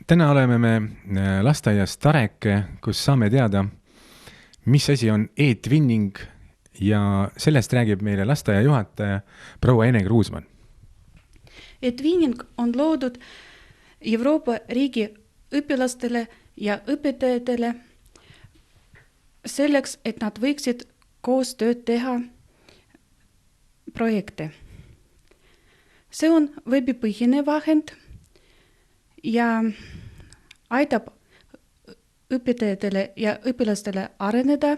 Täna oleme me lasteaias Tareke, kus saame teada, mis asi on e-twinning ja sellest räägib meile lasteaia juhataja proua Ene Kruusmann. E-twinning on loodud Euroopa riigi õpilastele ja õpetajatele selleks, et nad võiksid koos tööd teha projekte. See on veebipõhine vahend ja aitab õpetajatele ja õpilastele areneda,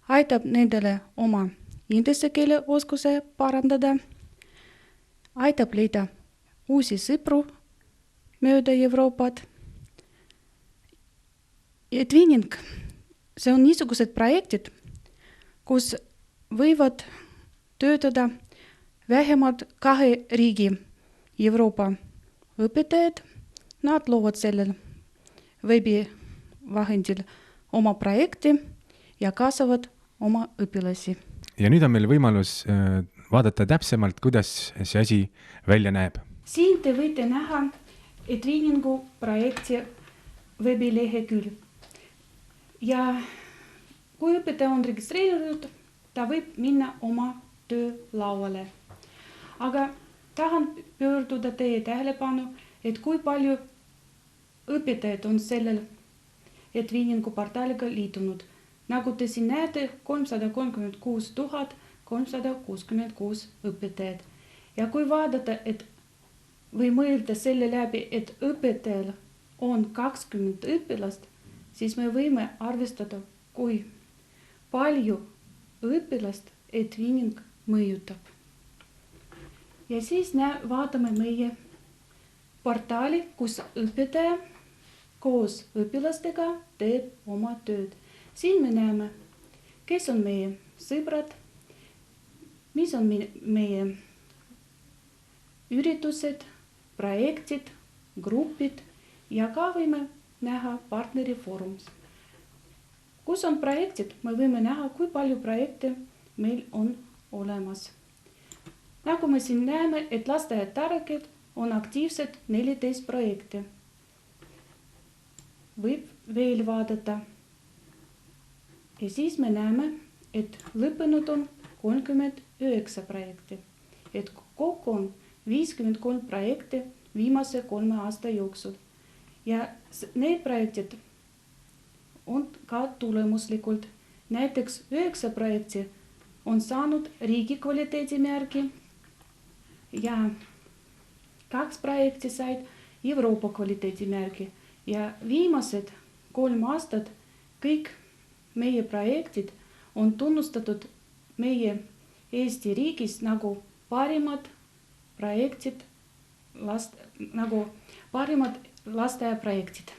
aitab nendele oma inglise keele oskuse parandada, aitab leida uusi sõpru mööda Euroopat. E-twinning, see on niisugused projektid, kus võivad töötada vähemalt 2 riigi Euroopa õpetajad. Nad loovad sellel veebivahendil oma projekti ja kaasavad oma õpilasi. Ja nüüd on meil võimalus vaadata täpsemalt, kuidas see asi välja näeb. Siin te võite näha e-twinningu projekti veebilehekülg. Ja kui õpetaja on registreeritud, ta võib minna oma töölauale. Aga tahan pöörduda teie tähelepanu, et kui palju õpetajad on sellel e-twinningu portaaliga liitunud. Nagu te siin näete, 336 366 õpetajad. Ja kui vaadata, või mõelda selle läbi, et õpetajal on 20 õpilast, siis me võime arvestada, kui palju õpilast e-twinning mõjutab. Ja siis vaatame meie portaali, kus õpetaja koos õpilastega teeb oma tööd. Siin me näeme, kes on meie sõbrad, mis on meie üritused, projektid, grupid ja ka võime näha partnerifoorumis. Kus on projektid, me võime näha, kui palju projekte meil on olemas. Nagu me siin näeme, et lasteaia Tareke on aktiivsed 14 projekte. Võib veel vaadata. Ja siis me näeme, et lõppenud on 39 projekti. Et kokku on 53 projekte viimase 3 aasta jooksul. Ja need projektid on ka tulemuslikult. Näiteks 9 projekti on saanud riigi kvaliteedimärgi ja 2 projekti said Euroopa kvaliteedimärgi. Ja viimased 3 aastat kõik meie projektid on tunnustatud meie Eesti riigis nagu parimad projektid, nagu parimad lasteaia projektid.